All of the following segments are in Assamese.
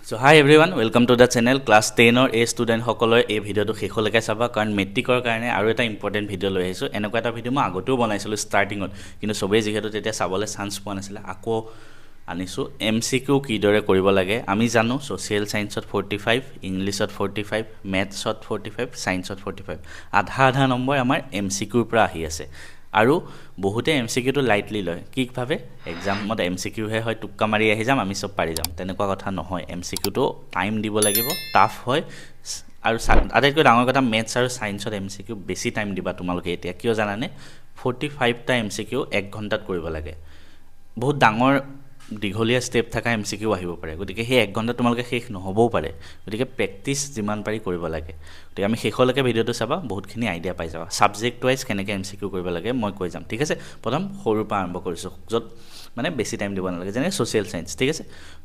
So hi everyone, welcome to the channel. Class 10 or A student সকলৰ এই ভিডিওটো শেষলৈকে চাবা কাৰণ মেট্ৰিকৰ কাৰণে আৰু এটা ইম্পৰ্টেন্ট ভিডিও লৈ আহিছো এনেকুৱা এটা ভিডিও মই আগতেও বনাইছিলো ষ্টাৰ্টিংত কিন্তু সবেই যেহেতু তেতিয়া চাবলৈ চান্স পোৱা নাছিল আকৌ আনিছো এমসিকিউ কিদৰে কৰিব লাগে আমি জানো সোশ্যাল সায়েন্সত 45 ইংলিশত 45 ম্যাথছত 45 সায়েন্সত 45 আধা নম্বৰ আমাৰ এমসিকিউৰ পৰা আহি আছে আৰু বহুতে এমসিকিউটো লাইটলি লয় কি ভাবে এক্সামত এমসিকিউ হে হয় টুক্কা মাৰি আহি যাম আমি সব পাৰি যাম তেনেকুৱা কথা নহয় এমসিকিউটো টাইম দিব লাগিব টাফ হয় আৰু আটাইতকৈ ডাঙৰ কথা ম্যাথছ আৰু সায়েন্সত এমসিকিউ বেছি টাইম দিবা তোমালোকে এতিয়া কিয় জানানে 45 টা এমসিকিউ 1 ঘণ্টাত কৰিব লাগে বহুত ডাঙৰ দীঘলীয়া স্টেপ থাকা এমসিকিউ আহিব পাৰে গতিকে হে 1 ঘণ্টা তোমালোকে শেষ নহবও পাৰে গতিকে প্ৰেক্টিস যিমান পাৰি কৰিব লাগে গতিকে আমি শেষলৈকে ভিডিওটো চাবা বহুতখিনি আইডিয়া পাই যাবা সাবজেক্ট ওয়াইজ কেনেকৈ এমসিকিউ কৰিব লাগে মই কৈ যাম ঠিক আছে প্ৰথম সৰুৰ পৰা আৰম্ভ কৰিছো যত মানে বেছি টাইম দিব নালাগে যেনে সোশ্যাল সায়েন্স ঠিক আছে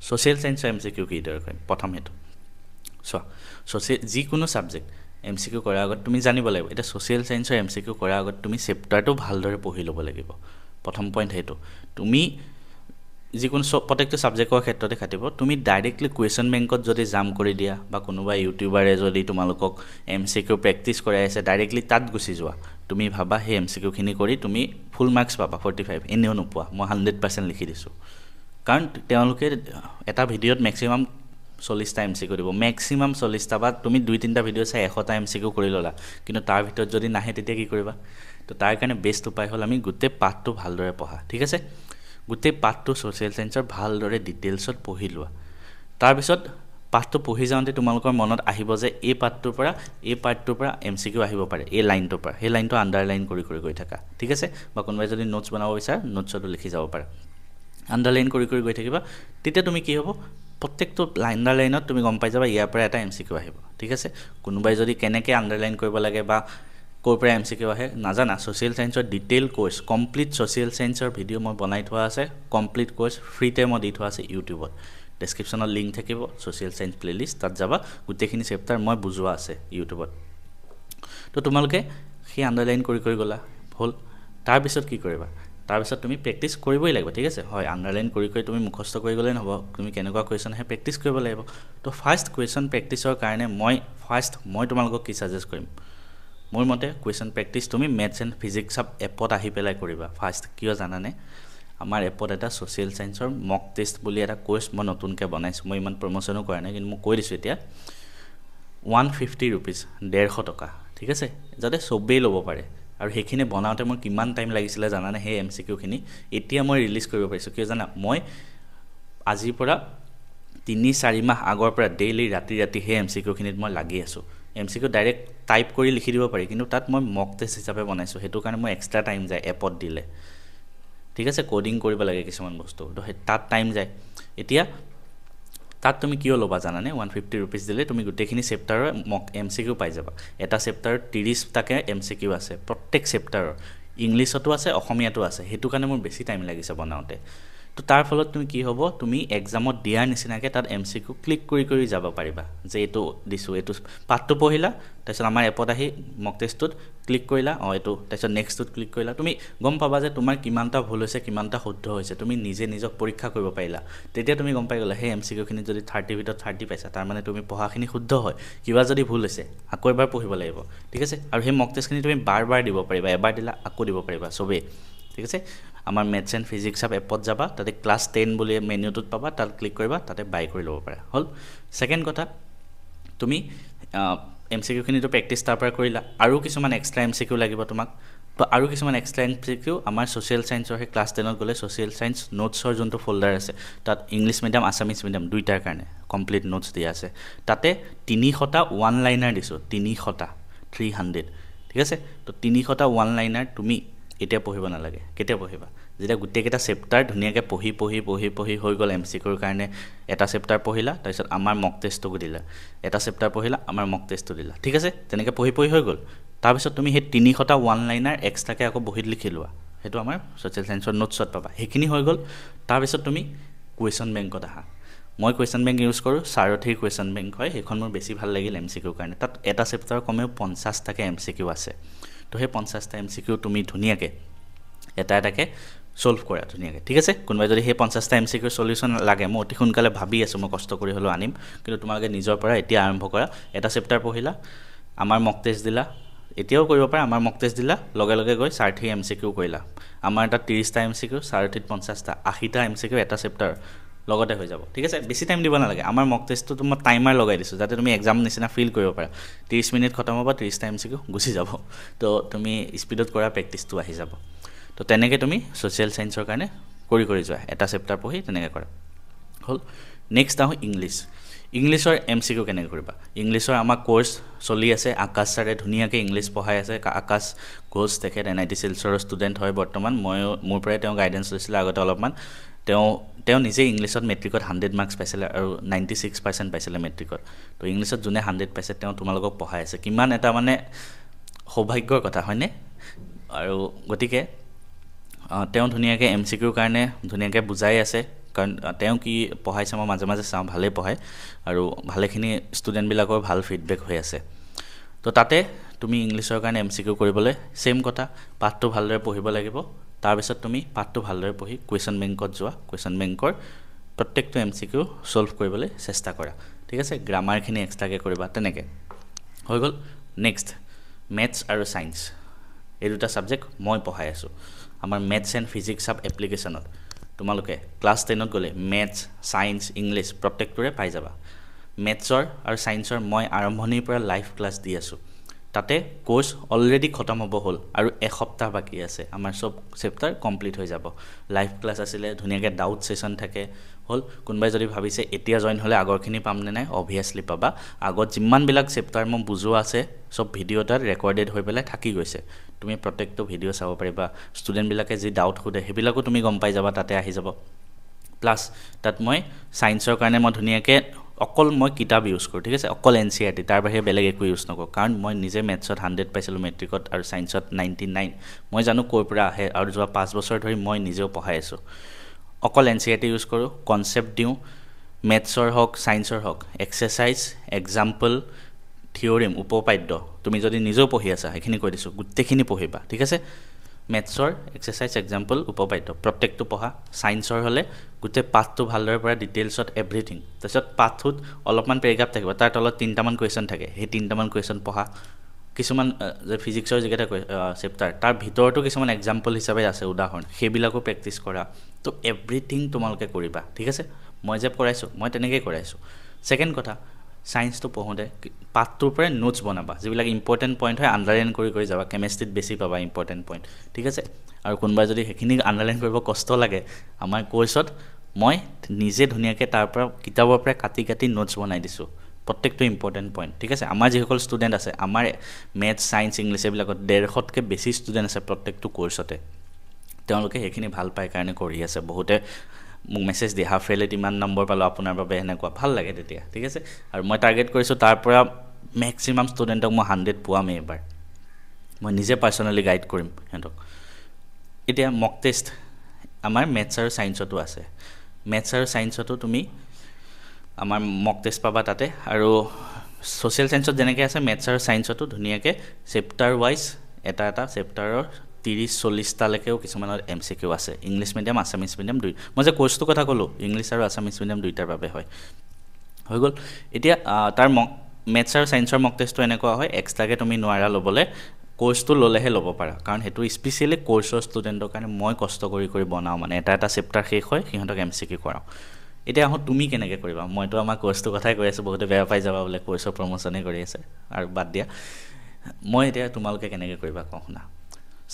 সোশ্যাল সায়েন্স এমসিকিউ কি দৰে কৰিম প্ৰথম হেতু সোশ্যাল যিকোনো সাবজেক্ট এমসিকিউ কৰাৰ আগত তুমি জানিব লাগিব এটা সোশ্যাল সায়েন্সৰ এমসিকিউ কৰাৰ আগত তুমি চেপ্টাৰটো ভালদৰে পঢ়ি ল'ব লাগিব প্ৰথম পইণ্ট হেতু তুমি যিকোনো প্ৰত্যেকটো সাবজেক্টৰ ক্ষেত্ৰতে খাটিব তুমি ডাইৰেক্টলি কোৱেশ্চন বেংকত যদি জাম কৰি দিয়া বা কোনোবা ইউটিউবাৰে যদি তোমালোকক এমসিকিউ প্ৰেক্টিস কৰাই আছে ডাইৰেক্টলি তাত গুচি যোৱা তুমি ভাবা হে এমসিকিউ খিনি কৰি তুমি ফুল মাৰ্কস পাবা 45 এনেও নোপোৱা মই 100% লিখি দিছো কাৰণ তেওঁলোকে এটা ভিডিওত ম্যাক্সিমাম 40 টা এমসিকিউ দিব ম্যাক্সিমাম 40 টা বা তুমি 2-3টা ভিডিও চাই 100 টা এমসিকিউ কৰি ললা কিন্তু তাৰ ভিতৰত যদি নাহে তেতিয়া কি কৰিবা তো তাৰ কাৰণে বেষ্ট উপায় হ'ল আমি গোটেই পাঠটো ভালদৰে পঢ়া ঠিক আছে গোটেই পাঠটো সোশ্যাল সায়েন্সৰ ভালদৰে ডিটেইলছত পঢ়ি লোৱা তাৰ পিছত পাঠটো পঢ়ি যাওঁতে তোমালোকৰ মনত আহিব যে এই পাঠটোৰ পৰা এই পাৰ্টটোৰ পৰা এমসিকিউ আহিব পাৰে এই লাইনটোৰ পৰা সেই লাইনটো আন্ডাৰলাইন কৰি গৈ থাকা ঠিক আছে বা কোনোবাই যদি নোটছ বনাব বিচাৰে নোটছটো লিখি যাব পাৰে আন্ডাৰলাইন কৰি গৈ থাকিবা তেতিয়া তুমি কি হ'ব প্ৰত্যেকটো আন্ডাৰলাইনত তুমি গম পাই যাবা ইয়াৰ পৰা এটা এমসিকিউ আহিব ঠিক আছে কোনোবাই যদি কেনেকৈ আন্ডাৰলাইন কৰিব লাগে বা কোৰ পৰা এমসিকিউ আহে নাজানা সোশ্যাল সায়েন্সৰ ডিটেইল কোৰ্স কমপ্লিট সোশ্যাল সায়েন্সৰ ভিডিও মই বনাই থোৱা আছে কমপ্লিট কোৰ্স ফ্ৰীতে মই দি থোৱা আছে ইউটিউবত ডেসক্ৰিপচনত লিংক থাকিব সোশ্যাল সায়েন্স প্লেলিষ্ট তাত যাবা গোটেইখিনি চেপ্টাৰ মই বুজোৱা আছে ইউটিউবত তো তোমালোকে সেই আন্ডাৰলাইন কৰি গলা হল তাৰ পিছত কি কৰিবা তাৰ পিছত তুমি প্ৰেক্টিস কৰিবই লাগিব ঠিক আছে হয় আন্ডাৰলাইন কৰি তুমি মুখস্থ কৰি গলে নহব তুমি কেনেকুৱা কোৱেশ্চন হে প্ৰেক্টিস কৰিব লাগিব তো ফাৰ্স্ট কোৱেশ্চন প্ৰেক্টিসৰ কাৰণে মই তোমালোকক কি সাজেষ্ট কৰিম মোৰ মতে কোৱেশ্চন প্ৰেক্টিস তুমি ম্যাথছ এণ্ড ফিজিক্স সব এপত আহি পেলাই কৰিবা ফাৰ্স্ট কিয় জানানে আমাৰ এপত এটা সোশ্যাল সায়েন্সৰ মক টেষ্ট বুলি এটা কোৰ্স মই নতুনকৈ বনাইছো মই ইমান প্ৰমোশনো কৰা নাই কিন্তু মই কৈ দিছো এতিয়া 150 rupees 150 টকা ঠিক আছে যাতে সবেই ল'ব পাৰে আৰু হেখিনি বনাওতে মই কিমান টাইম লাগিছিল জানানে হে এমসিকিউ খিনি এতিয়া মই ৰিলিজ কৰিব পাৰিছো কিয় জানা মই আজিৰ পৰা 3-4 মাহ আগৰ পৰা ডেইলি ৰাতি হে এমসিকিউ খিনিত মই লাগি আছো এমসিকিউ ডাইৰেক্ট টাইপ কৰি লিখি দিব পাৰি কিন্তু তাত মই মক টেষ্ট হিচাপে বনাইছো হেতু কাৰণে মই এক্সট্ৰা টাইম যায় এপত দিলে ঠিক আছে কোডিং কৰিব লাগে কিছুমান বস্তু তো তাত টাইম যায় এতিয়া তাত তুমি কিয় লবা জানানে 150 rupees দিলে তুমি গোটেইখিনি চেপ্টাৰৰ মক এমসিকিউ পাই যাবা এটা চেপ্টাৰত 30 টাকে এমসিকিউ আছে প্ৰত্যেক চেপ্টাৰৰ ইংলিশতো আছে অসমীয়াতো আছে হেতু কাৰণে মোৰ বেছি টাইম লাগিছে বনাওতে তো তাৰ ফলত তুমি কি হ'ব তুমি এক্সামত দিয়াৰ নিচিনাকে তাত এমসিকিউ ক্লিক কৰি যাব পাৰিবা যে এটো দিছো এটো পাঠটো পঢ়িলা তাৰছত আমাৰ এপত আহি মক টেষ্টত ক্লিক কৰিলা এটো তাৰছত নেক্সটত ক্লিক কৰিলা তুমি গম পাবা যে তোমাৰ কিমানটা ভুল হৈছে কিমানটা শুদ্ধ হৈছে তুমি নিজক পৰীক্ষা কৰিব পাৰিলা তেতিয়া তুমি গম পাই গলা হে এমসিকিউ খিনি যদি 30 ভিতৰত 30 পাইছা তাৰ মানে তুমি পঢ়াখিনি শুদ্ধ হয় কিবা যদি ভুল হৈছে আকৌ এবাৰ পঢ়িব লাগিব ঠিক আছে আৰু হে মক টেষ্টখিনি তুমি বাৰ দিব পাৰিবা এবাৰ দিলা আকৌ দিব পাৰিবা সবে ঠিক আছে আমাৰ ম্যাথছ এণ্ড ফিজিক্স সব এপত যাবা তাতে ক্লাস 10 বুলি মেনুটোত পাবা তাত ক্লিক কৰিবা তাতে বাই কৰি ল'ব পাৰা হল সেকেন্ড কথা তুমি এমসিকিউ খিনি তো প্ৰেক্টিস তাৰ পৰা কৰিলা আৰু কিছুমান এক্সট্ৰা এমসিকিউ লাগিব তোমাক তো আৰু কিছুমান এক্সট্ৰা এমসিকিউ আমাৰ সোশ্যাল সায়েন্সৰ হে ক্লাস 10ত গলে সোশ্যাল সায়েন্স নোটছৰ যোনটো ফোল্ডাৰ আছে তাত ইংলিশ মিডিয়াম আসামিজ মিডিয়াম দুইটাৰ কাৰণে কমপ্লিট নোটছ দিয়া আছে তাতে 300টা ওয়ান লাইনাৰ দিছো 300 ঠিক আছে তো 300টা ওয়ান লাইনাৰ তুমি এতিয়া পঢ়িব নালাগে কেতিয়া পঢ়িবা যেতিয়া গোটেইকেইটা চেপ্টাৰ ধুনিয়াকৈ পঢ়ি হৈ গল এমসিকিউৰ কাৰণে এটা চেপ্টাৰ পঢ়িলা তাৰপিছত আমাৰ মক টেষ্টটো দিলা এটা চেপ্টাৰ পঢ়িলা আমাৰ মক টেষ্টটো দিলা ঠিক আছে তেনেকৈ পঢ়ি হৈ গল তাৰপিছত তুমি হে 300টা ওয়ান লাইনাৰ এক্সট্ৰাকৈ আকৌ বহিত লিখি লোৱা হেতু আমাৰ সোশ্যাল সায়েন্সৰ নোটছত পাবা হেখিনি হৈ গল তাৰপিছত তুমি কোৱেশ্চন বেংকত আহা মই কোৱেশ্চন বেংক ইউজ কৰো সাৰথীৰ কোৱেশ্চন বেংক হয় হেখন মোৰ বেছি ভাল লাগিল এমসিকিউৰ কাৰণে তাত এটা চেপ্টাৰ কমেও 50 টাকে এমসিকিউ আছে তো হে 50টা এমসিকিউ তুমি ধুনিয়াকৈ এটাকে সলভ কৰা ধুনীয়াকৈ ঠিক আছে কোনোবাই যদি সেই 50টা এমচিকিউৰ সলিউশন লাগে মই অতি সোনকালে ভাবি আছোঁ মই কষ্ট কৰি হলেও আনিম কিন্তু তোমালোকে নিজৰ পৰা এতিয়া আৰম্ভ কৰা এটা চেপ্টাৰ পঢ়িলা আমাৰ মক টেষ্ট দিলা এতিয়াও কৰিব পাৰা আমাৰ মক টেষ্ট দিলা লগে লগে গৈ 60 এমচিকিউ কৰিলা আমাৰ এটা 30টা এমচিকিউ 50টা 80টা এমচিকিউ এটা চেপ্টাৰ লগতে হৈ যাব ঠিক আছে বেছি টাইম দিব নালাগে আমাৰ মক টেষ্টটো মই টাইমাৰ লগাই দিছোঁ যাতে তুমি এক্সাম নিচিনা ফিল কৰিব পাৰা 30 মিনিট খতম হ'ব 30টা এমচিকিউ গুচি যাব তো তুমি স্পিডত কৰা প্ৰেক্টিছটো আহি যাব তো তেনেকৈ তুমি সোশ্যাল সায়েন্সৰ কাৰণে কৰি যোৱা এটা চেপ্টাৰ পঢ়ি তেনেকৈ কৰা হল নেক্সট আহো ইংলিছৰ এমচিকিউ কেনেকৈ কৰিবা ইংলিছৰ আমাৰ কোৰ্স চলি আছে আকাশ ছাৰে ধুনীয়াকৈ ইংলিছ পঢ়াই আছে আকাশ ঘোষ তেখেত NIT শিলচৰৰ ষ্টুডেণ্ট হয় বৰ্তমান মই মোৰ পৰাই তেওঁ গাইডেন্স লৈছিল আগতে অলপমান তেওঁ নিজে ইংলিছত মেট্ৰিকত 100 মাৰ্কছ পাইছিল আৰু 96% পাইছিল মেট্ৰিকত তো ইংলিছত যোনে 100 পাইছে তেওঁ তোমালোকক পঢ়াই আছে কিমান এটা মানে সৌভাগ্যৰ কথা হয়নে আৰু গতিকে তেওঁ ধুনীয়াকৈ এমচিকিউৰ কাৰণে ধুনীয়াকৈ বুজাই আছে কাৰণ তেওঁ কি পঢ়াইছে মই মাজে মাজে চাওঁ ভালেই পঢ়ায় আৰু ভালেখিনি ষ্টুডেণ্টবিলাকৰ ভাল ফিডবেক হৈ আছে তো তাতে তুমি ইংলিছৰ কাৰণে এমচিকিউ কৰিবলৈ সেম কথা পাঠটো ভালদৰে পঢ়িব লাগিব তাৰপিছত তুমি পাঠটো ভালদৰে পঢ়ি কুৱেশ্যন বেংকত যোৱা কুৱেশ্যন বেংকৰ প্ৰত্যেকটো এমচিকিউ সলভ কৰিবলৈ চেষ্টা কৰা ঠিক আছে গ্ৰামাৰখিনি এক্সট্ৰাকৈ কৰিবা তেনেকৈ হৈ গ'ল নেক্সট মেথছ আৰু সায়েন্স এই দুটা সাবজেক্ট মই পঢ়াই আছোঁ আমাৰ মেথছ এণ্ড ফিজিক্স সাব এপ্লিকেশ্যনত তোমালোকে ক্লাছ 10ত গ'লে মেথছ সায়েন্স ইংলিছ প্ৰত্যেকটোৰে পাই যাবা মেথছৰ আৰু সায়েন্সৰ মই আৰম্ভণিৰ পৰা লাইভ ক্লাছ দি আছোঁ তাতে কোৰ্স অলৰেডি খতম হ'ব হ'ল আৰু এসপ্তাহ বাকি আছে আমাৰ সব চেপ্টাৰ কমপ্লিট হৈ যাব লাইভ ক্লাছ আছিলে ধুনীয়াকৈ ডাউট সেশন থাকে হ'ল কোনোবাই যদি ভাবিছে এতিয়া জয়েন হ'লে আগৰখিনি পাম নে নাই অবভিয়াছলি পাবা আগত যিমানবিলাক চেপ্টাৰ মই বুজোৱা আছে সব ভিডিঅ' তাত ৰেকৰ্ডেড হৈ পেলাই থাকি গৈছে তুমি প্ৰত্যেকটো ভিডিঅ' চাব পাৰিবা ষ্টুডেণ্টবিলাকে যি ডাউট সোধে সেইবিলাকো তুমি গম পাই যাবা তাতে আহি যাব প্লাছ তাত মই সায়েন্সৰ কাৰণে মই ধুনীয়াকৈ অকল মই কিতাপ ইউজ কৰোঁ ঠিক আছে অকল NCERT তাৰ বাহিৰে বেলেগ একো ইউজ নকৰোঁ কাৰণ মই নিজে মেথছত 100 পাইছিলোঁ মেট্ৰিকত আৰু সায়েন্সত 99 মই জানো ক'ৰ পৰা আহে আৰু যোৱা 5 বছৰ ধৰি মই নিজেও পঢ়াই আছোঁ অকল NCERT ইউজ কৰোঁ কনচেপ্ট দিওঁ মেথছৰ হওক সায়েন্সৰ হওক এক্সাৰচাইজ এক্সাম্পল থিওৰিম উপপাদ্য তুমি যদি নিজেও পঢ়ি আছা সেইখিনি কৈ দিছোঁ গোটেইখিনি পঢ়িবা ঠিক আছে মেথছৰ এক্সাৰচাইজ এক্সাম্পল উপপাদ্য প্ৰত্যেকটো পঢ়া সায়েন্সৰ হ'লে গোটেই পাঠটো ভালদৰে পৰা ডিটেইলছত এভৰিথিং তাৰপিছত পাঠটোত অলপমান পেৰাগ্ৰাফ থাকিব তাৰ তলত 3টামান কুৱেশ্যন থাকে সেই 3টামান কুৱেশ্যন পঢ়া কিছুমান যে ফিজিক্সৰ যিকেইটা চেপ্টাৰ তাৰ ভিতৰতো কিছুমান এক্সাম্পল হিচাপে আছে উদাহৰণ সেইবিলাকো প্ৰেক্টিছ কৰা তো এভৰিথিং তোমালোকে কৰিবা ঠিক আছে মই যে কৰাইছোঁ মই তেনেকৈয়ে কৰাইছোঁ ছেকেণ্ড কথা সায়েন্সটো পঢ়োঁতে পাঠটোৰ পৰাই নোটছ বনাবা যিবিলাক ইম্পৰ্টেণ্ট পইণ্ট হয় আণ্ডাৰলাইন কৰি যাবা কেমেষ্ট্ৰিত বেছি পাবা ইম্পৰ্টেণ্ট পইণ্ট ঠিক আছে আৰু কোনোবাই যদি সেইখিনি আণ্ডাৰলাইন কৰিব কষ্ট লাগে আমাৰ কোৰ্সত মই নিজে ধুনীয়াকৈ তাৰ পৰা কিতাপৰ পৰা কাটি নোটছ বনাই দিছোঁ প্ৰত্যেকটো ইম্পৰ্টেণ্ট পইণ্ট ঠিক আছে আমাৰ যিসকল ষ্টুডেণ্ট আছে আমাৰ মেথছ সায়েন্স ইংলিছ এইবিলাকত 150তকৈ বেছি ষ্টুডেণ্ট আছে প্ৰত্যেকটো কোৰ্সতে তেওঁলোকে সেইখিনি ভাল পায় কাৰণে কৰি আছে বহুতে মোক মেছেজ দিয়ে হাফ ফেইলত ইমান নম্বৰ পালোঁ আপোনাৰ বাবে এনেকুৱা ভাল লাগে তেতিয়া ঠিক আছে আৰু মই টাৰ্গেট কৰিছোঁ তাৰ পৰা মেক্সিমাম ষ্টুডেণ্টক মই 100 পোৱামেই এবাৰ মই নিজে পাৰ্চনেলি গাইড কৰিম সিহঁতক এতিয়া মক টেষ্ট আমাৰ মেথছ আৰু সায়েন্সতো আছে মেথছ আৰু সায়েন্সতো তুমি আমাৰ মক টেষ্ট পাবা তাতে আৰু সোশ্যাল সায়েন্সত যেনেকৈ আছে মেথছ আৰু সায়েন্সতো ধুনীয়াকৈ চেপ্টাৰ ৱাইজ এটা চেপ্টাৰৰ 30-40টালৈকেও কিছুমানৰ এমচিকিউ আছে ইংলিছ মিডিয়াম আছামিছ মিডিয়াম দুই মই যে কোৰ্সটোৰ কথা ক'লোঁ ইংলিছ আৰু আছামিছ মিডিয়াম দুইটাৰ বাবে হয় হৈ গ'ল এতিয়া তাৰ মেথছ আৰু সায়েন্সৰ মক টেষ্টটো এনেকুৱা হয় এক্সট্ৰাকৈ তুমি নোৱাৰা ল'বলৈ কোৰ্সটো ল'লেহে ল'ব পাৰা কাৰণ সেইটো স্পেচিয়েলি কোৰ্সৰ ষ্টুডেণ্টৰ কাৰণে মই কষ্ট কৰি বনাওঁ মানে এটা চেপ্টাৰ শেষ হয় সিহঁতক এমচিকিউ কৰাওঁ এতিয়া আহোঁ তুমি কেনেকৈ কৰিবা মইতো আমাৰ কোৰ্সটোৰ কথাই কৈ আছোঁ বহুতে বেয়া পাই যাবা বোলে কোৰ্সৰ প্ৰমোশ্যনেই কৰি আছে আৰু বাদ দিয়া মই এতিয়া তোমালোকে কেনেকৈ কৰিবা কওঁ শুনা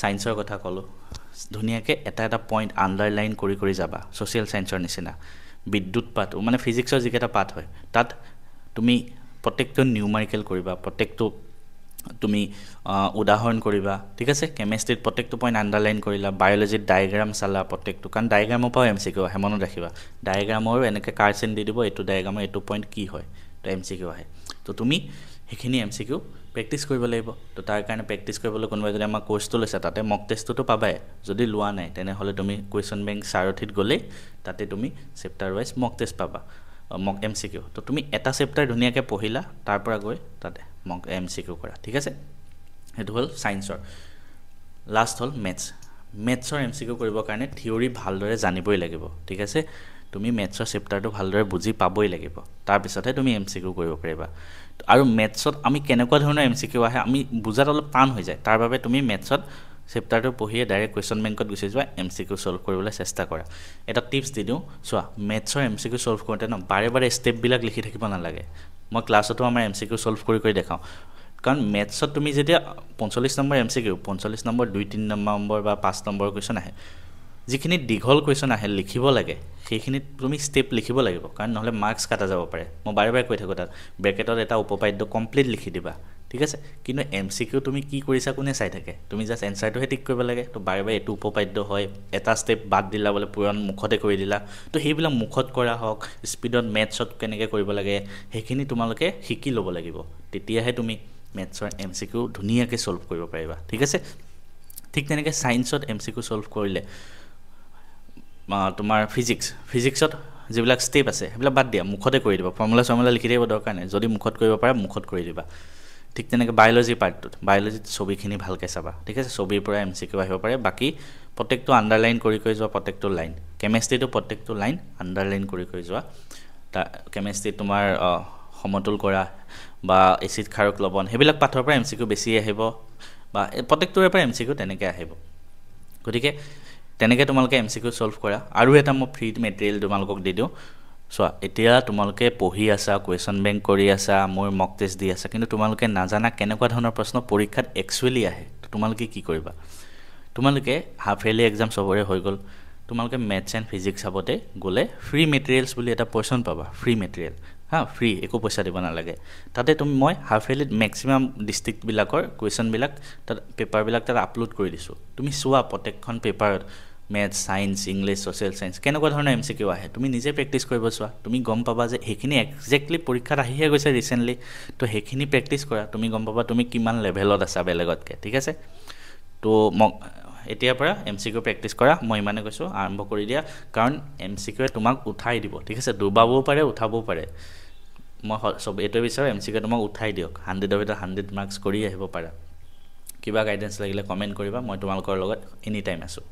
সায়েন্সৰ কথা ক'লোঁ ধুনীয়াকৈ এটা পইণ্ট আণ্ডাৰলাইন কৰি যাবা সোশ্যাল সায়েন্সৰ নিচিনা বিদ্যুৎ পাঠ মানে ফিজিক্সৰ যিকেইটা পাঠ হয় তাত তুমি প্ৰত্যেকটো নিউমাৰিকেল কৰিবা প্ৰত্যেকটো তুমি উদাহৰণ কৰিবা ঠিক আছে কেমেষ্ট্ৰিত প্ৰত্যেকটো পইণ্ট আণ্ডাৰলাইন কৰিলা বায়'লজিত ডায়েগ্ৰাম চালা প্ৰত্যেকটো কাৰণ ডায়েগ্ৰামৰ পৰাও এমচিকিউ আহে মনত ৰাখিবা ডায়েগ্ৰামৰ এনেকৈ কাৰ্চেন দি দিব এইটো ডায়েগ্ৰামৰ এইটো পইণ্ট কি হয় তো এমচিকিউ আহে তো তুমি সেইখিনি এমচিকিউ প্ৰেক্টিছ কৰিব লাগিব তো তাৰ কাৰণে প্ৰেক্টিছ কৰিবলৈ কোনোবাই যদি আমাৰ কোৰ্সটো লৈছে তাতে মক টেষ্টটোতো পাবাই যদি লোৱা নাই তেনেহ'লে তুমি কুৱেশ্যন বেংক সাৰথিত গ'লেই তাতে তুমি চেপ্টাৰ ৱাইজ মক টেষ্ট পাবা মক এমচিকিউ তো তুমি এটা চেপ্টাৰ ধুনীয়াকৈ পঢ়িলা তাৰ পৰা গৈ তাতে মক এমচিকিউ কৰা ঠিক আছে সেইটো হ'ল সায়েন্সৰ লাষ্ট হ'ল মেথছৰ এমচিকিউ কৰিবৰ কাৰণে থিয়ৰি ভালদৰে জানিবই লাগিব ঠিক আছে তুমি মেথছৰ চেপ্টাৰটো ভালদৰে বুজি পাবই লাগিব তাৰপিছতহে তুমি এমচিকিউ কৰিব পাৰিবা আৰু মেথছত আমি কেনেকুৱা ধৰণৰ এমচিকিউ আহে আমি বুজাত অলপ টান হৈ যায় তাৰ বাবে তুমি মেথছত চেপ্টাৰটো পঢ়িয়ে ডাইৰেক্ট কুৱেশ্যন বেংকত গুচি যোৱা এমচিকিউ সলভ কৰিবলৈ চেষ্টা কৰা এটা টিপছ দি দিওঁ চোৱা মেথছৰ এমচিকিউ সলভ কৰোঁতে ন বাৰে বাৰে ষ্টেপবিলাক লিখি থাকিব নালাগে মই ক্লাছতো আমাৰ এমচিকিউ সলভ কৰি দেখাওঁ কাৰণ মেথছত তুমি যেতিয়া 45 নম্বৰ এমচিকিউ 45 নম্বৰ 2-3 নম্বৰ বা 5 নম্বৰ কুৱেশ্যন আহে যিখিনি দীঘল কুৱেশ্যন আহে লিখিব লাগে সেইখিনিত তুমি ষ্টেপ লিখিব লাগিব কাৰণ নহলে মাৰ্কছ কাটা যাব পাৰে মই বাৰে বাৰে কৈ থাকোঁ তাত ব্ৰেকেটত এটা উপপাদ্য কমপ্লিট লিখি দিবা ঠিক আছে কিন্তু এমচিকিউ তুমি কি কৰিছা কোনে চাই থাকে তুমি জাস্ট এনসাৰটোহে টিক কৰিব লাগে তো বাৰে বাৰে এটো উপপাদ্য হয় এটা ষ্টেপ বাদ দিলা বলে পুৰণ মুখতে কৰি দিলা তো সেইবিলাক মুখত কৰা হওক স্পিডত মেথছত কেনেকৈ কৰিব লাগে সেইখিনি তোমালোকে শিকি ল'ব লাগিব তেতিয়াহে তুমি মেথছৰ এমচিকিউ ধুনীয়াকৈ সলভ কৰিব পাৰিবা ঠিক আছে ঠিক তেনেকৈ সায়েন্সত এমচিকিউ সলভ কৰিলে তোমাৰ ফিজিক্সত যিবিলাক ষ্টেপ আছে সেইবিলাক বাদ দিয়া মুখতে কৰি দিবা ফৰ্মুলা লিখি দিব দৰকাৰ নাই যদি মুখত কৰিব পাৰা মুখত কৰি দিবা ঠিক তেনেকৈ বায়োলজি পাৰ্টটোত বায়োলজিত ছবিখিনি ভালকৈ চাবা ঠিক আছে ছবিৰ পৰা এমচিকিউ আহিব পাৰে বাকি প্ৰত্যেকটো আন্ডাৰলাইন কৰি যোৱা প্ৰত্যেকটো লাইন কেমিষ্ট্ৰিটো প্ৰত্যেকটো লাইন আন্ডাৰলাইন কৰি যোৱা কেমিষ্ট্ৰি তোমাৰ সমতুল কৰা বা এচিড ক্ষাৰক লৱণ সেইবিলাক পাঠৰ পৰা এমচিকিউ বেছি আহিব বা প্ৰত্যেকটোৰে পৰা এমচিকিউ তেনেকৈ আহিব গতিকে তেনেকৈ তোমালোকে এমচিকিউ সলভ কৰা আৰু এটা মই ফ্ৰী মেটেৰিয়েল তোমালোকক দি দিওঁ চোৱা এতিয়া তোমালোকে পঢ়ি আছা কুৱেশ্যন বেংক কৰি আছা মোৰ মক টেষ্ট দি আছা কিন্তু তোমালোকে নাজানা কেনেকুৱা ধৰণৰ প্ৰশ্ন পৰীক্ষাত একচুৱেলি আহে তোমালোকে কি কৰিবা তোমালোকে হাফ ইয়াৰলি এক্সাম সবৰে হৈ গ'ল তোমালোকে মেথছ এণ্ড ফিজিক্স চাবতে গ'লে ফ্ৰী মেটেৰিয়েলছ বুলি এটা পৰ্চন পাবা ফ্ৰী মেটেৰিয়েল ফ্ৰী একো পইচা দিব নালাগে তাতে মই হাফ ইয়াৰলিত মেক্সিমাম ডিষ্ট্ৰিক্টবিলাকৰ কুৱেশ্যনবিলাক তাত পেপাৰবিলাক তাত আপলোড কৰি দিছোঁ তুমি চোৱা প্ৰত্যেকখন পেপাৰত maths science English social science কেনেকুৱা ধৰণৰ এমচিকিউ আহে তুমি নিজে প্ৰেক্টিছ কৰিব চোৱা তুমি গম পাবা যে সেইখিনি এক্সেক্টলি পৰীক্ষাত আহিহে গৈছে ৰিসেন্টলি তো সেইখিনি প্ৰেক্টিছ কৰা তুমি গম পাবা তুমি কিমান লেভেলত আছা বেলেগতকৈ ঠিক আছে তো এতিয়াৰ পৰা এমচিকিউ প্ৰেক্টিছ কৰা মই ইমানে কৈছোঁ আৰম্ভ কৰি দিয়া কাৰণ এমচিকিউৱে তোমাক উঠাই দিব ঠিক আছে ডুবাবও পাৰে উঠাবও পাৰে মই সব এইটোৱে বিচাৰোঁ এমচিকিউ তোমাক উঠাই দিয়ক 100ৰ ভিতৰত 100 মাৰ্কছ কৰি আহিব পাৰা কিবা গাইডেন্স লাগিলে কমেণ্ট কৰিবা মই তোমালোকৰ লগত এনি টাইম আছোঁ